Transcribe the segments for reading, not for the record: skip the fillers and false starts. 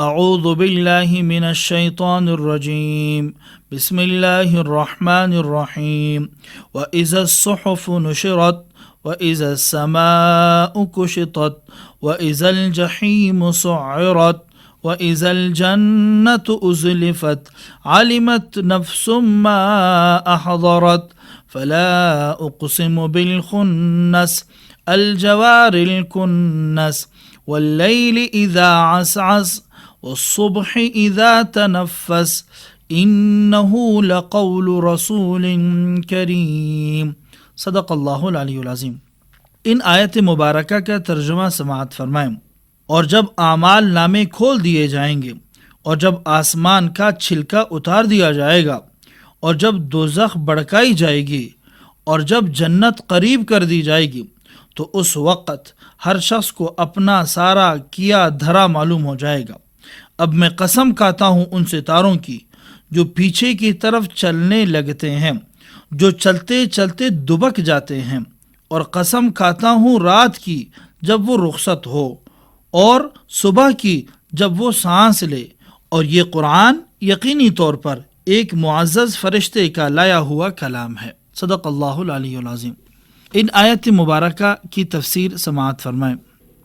اعوذ باللہ من الشیطان الرجیم بسم اللہ الرحمن الرحیم وَإِذَا الصُّحُفُ نُشِرَتْ وَإِذَا السَّمَاءُ كُشِطَتْ وَإِذَا الْجَحِيمُ سُعِّرَتْ وَإِذَا الْجَنَّةُ أُزْلِفَتْ عَلِمَتْ نَفْسٌ مَّا أَحْضَرَتْ فَلَا أُقْسِمُ بِالْخُنَّسِ الْجَوَارِ الْكُنَّسِ وَاللَّيْلِ إِذَا عَسْعَسَ والصبح اذا تنفس انه لقول رسول کریم۔ صدق اللہ العلی العظیم۔ ان آیت مبارکہ کا ترجمہ سماعت فرمائیں۔ اور جب اعمال نامے کھول دیے جائیں گے، اور جب آسمان کا چھلکا اتار دیا جائے گا، اور جب دوزخ بڑکائی جائے گی، اور جب جنت قریب کر دی جائے گی، تو اس وقت ہر شخص کو اپنا سارا کیا دھرا معلوم ہو جائے گا۔ اب میں قسم کھاتا ہوں ان ستاروں کی جو پیچھے کی طرف چلنے لگتے ہیں، جو چلتے چلتے دبک جاتے ہیں، اور قسم کھاتا ہوں رات کی جب وہ رخصت ہو، اور صبح کی جب وہ سانس لے، اور یہ قرآن یقینی طور پر ایک معزز فرشتے کا لایا ہوا کلام ہے۔ صدق اللہ العلی العظیم۔ ان آیت مبارکہ کی تفسیر سماعت فرمائیں۔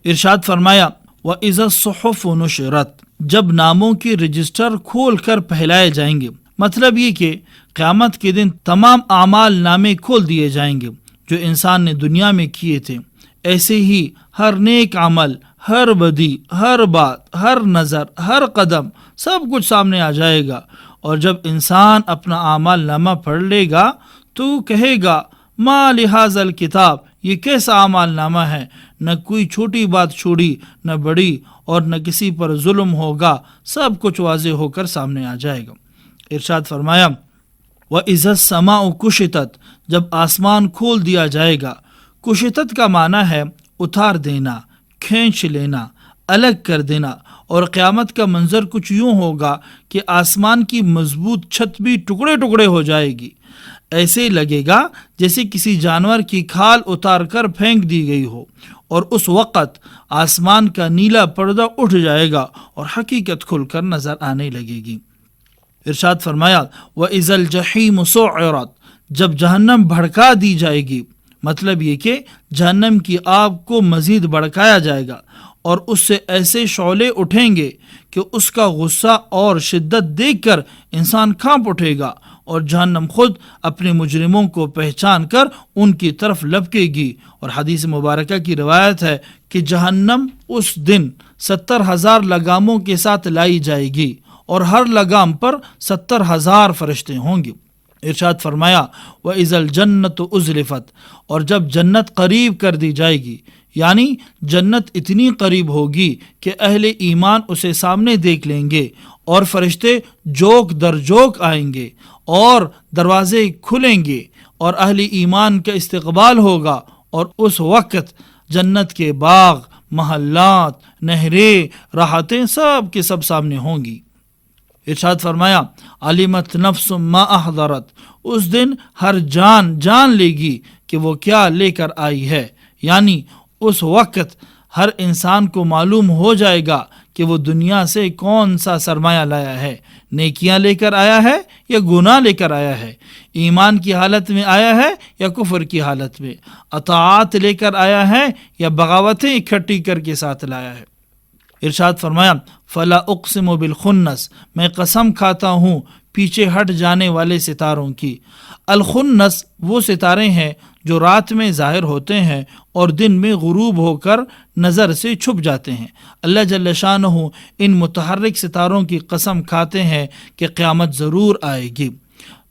ارشاد فرمایا وَإِذَا الصُّحُفُ نُشِرَتْ، جب ناموں کے رجسٹر کھول کر پھیلائے جائیں گے، مطلب یہ کہ قیامت کے دن تمام اعمال نامے کھول دیے جائیں گے جو انسان نے دنیا میں کیے تھے۔ ایسے ہی ہر نیک عمل، ہر بدی، ہر بات، ہر نظر، ہر قدم، سب کچھ سامنے آ جائے گا۔ اور جب انسان اپنا اعمال نامہ پڑھ لے گا تو کہے گا ما لہذا الکتاب، یہ کیسا اعمال نامہ ہے، نہ کوئی چھوٹی بات چھوڑی، نہ بڑی، اور نہ کسی پر ظلم ہوگا، سب کچھ واضح ہو کر سامنے آ جائے گا۔ ارشاد فرمایا وَإِذَا السَّمَاءُ كُشِطَتْ، جب آسمان کھول دیا جائے گا۔ کشطت کا معنی ہے اتار دینا، کھینچ لینا، الگ کر دینا، اور قیامت کا منظر کچھ یوں ہوگا کہ آسمان کی مضبوط چھت بھی ٹکڑے ٹکڑے ہو جائے گی۔ ایسے لگے گا جیسے کسی جانور کی کھال اتار کر پھینک دی گئی ہو، اور اس وقت آسمان کا نیلا پردہ اٹھ جائے گا اور حقیقت کھل کر نظر آنے لگے گی۔ ارشاد فرمایا وَإِذَا الْجَحِيمُ سُعِّرَتْ، جب جہنم بھڑکا دی جائے گی، مطلب یہ کہ جہنم کی آگ کو مزید بھڑکایا جائے گا، اور اس سے ایسے شعلے اٹھیں گے کہ اس کا غصہ اور شدت دیکھ کر انسان کانپ اٹھے گا، اور جہنم خود اپنے مجرموں کو پہچان کر ان کی طرف لپکے گی۔ اور حدیث مبارکہ کی روایت ہے کہ جہنم اس دن 70,000 لگاموں کے ساتھ لائی جائے گی، اور ہر لگام پر 70,000 فرشتے ہوں گے۔ ارشاد فرمایا وَإِذَا الْجَنَّةُ أُزْلِفَتْ، اور جب جنت قریب کر دی جائے گی، یعنی جنت اتنی قریب ہوگی کہ اہل ایمان اسے سامنے دیکھ لیں گے، اور فرشتے جوک در جوک آئیں گے، اور دروازے کھلیں گے، اور اہل ایمان کا استقبال ہوگا، اور اس وقت جنت کے باغ، محلات، نہریں، راحتیں سب کے سب سامنے ہوں گی۔ ارشاد فرمایا علمت نفس ما احضرت، اس دن ہر جان جان لے گی کہ وہ کیا لے کر آئی ہے، یعنی اس وقت ہر انسان کو معلوم ہو جائے گا کہ وہ دنیا سے کون سا سرمایہ لایا ہے، نیکیاں لے کر آیا ہے یا گناہ لے کر آیا ہے، ایمان کی حالت میں آیا ہے یا کفر کی حالت میں، اطاعت لے کر آیا ہے یا بغاوتیں اکٹھی کر کے ساتھ لایا ہے۔ ارشاد فرمایا فلا اقسم بالخنس، میں قسم کھاتا ہوں پیچھے ہٹ جانے والے ستاروں کی۔ الخنس وہ ستارے ہیں جو رات میں ظاہر ہوتے ہیں اور دن میں غروب ہو کر نظر سے چھپ جاتے ہیں۔ اللہ جل شانہ ان متحرک ستاروں کی قسم کھاتے ہیں کہ قیامت ضرور آئے گی۔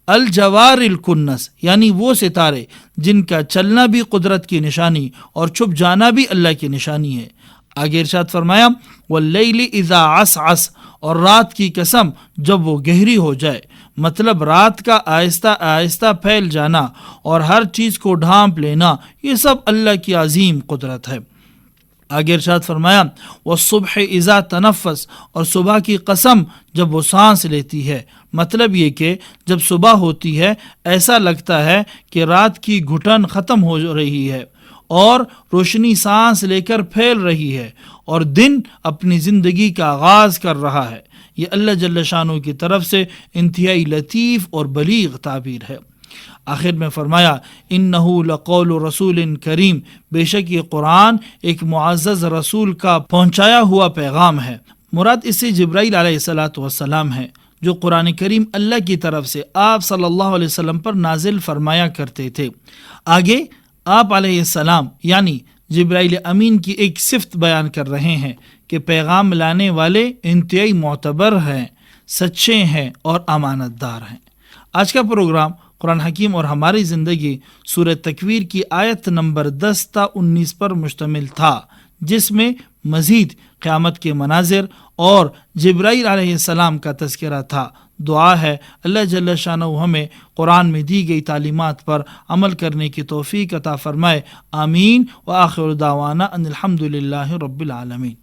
الجوار الکنس، یعنی وہ ستارے جن کا چلنا بھی قدرت کی نشانی اور چھپ جانا بھی اللہ کی نشانی ہے۔ آگے ارشاد فرمایا واللیل اذا عسعس، اور رات کی قسم جب وہ گہری ہو جائے، مطلب رات کا آہستہ آہستہ پھیل جانا اور ہر چیز کو ڈھانپ لینا، یہ سب اللہ کی عظیم قدرت ہے۔ آگے ارشاد فرمایا والصبح اذا تنفس، اور صبح کی قسم جب وہ سانس لیتی ہے، مطلب یہ کہ جب صبح ہوتی ہے ایسا لگتا ہے کہ رات کی گھٹن ختم ہو رہی ہے، اور روشنی سانس لے کر پھیل رہی ہے اور دن اپنی زندگی کا آغاز کر رہا ہے۔ یہ اللہ جل شانہ کی طرف سے انتہائی لطیف اور بلیغ تعبیر ہے۔ آخر میں فرمایا انہ لقول رسول کریم، بے شک یہ قرآن ایک معزز رسول کا پہنچایا ہوا پیغام ہے۔ مراد اس سے جبرائیل علیہ السلام ہے جو قرآن کریم اللہ کی طرف سے آپ صلی اللہ علیہ وسلم پر نازل فرمایا کرتے تھے۔ آگے آپ علیہ السلام یعنی جبرائیل امین کی ایک صفت بیان کر رہے ہیں کہ پیغام لانے والے انتہائی معتبر ہیں، سچے ہیں اور امانت دار ہیں۔ آج کا پروگرام قرآن حکیم اور ہماری زندگی سورہ تکویر کی آیت نمبر 10 تا 19 پر مشتمل تھا، جس میں مزید قیامت کے مناظر اور جبرائیل علیہ السلام کا تذکرہ تھا۔ دعا ہے اللہ جل شانہ ہمیں قرآن میں دی گئی تعلیمات پر عمل کرنے کی توفیق عطا فرمائے۔ آمین۔ وآخر دعوانا ان الحمد للہ رب العالمین۔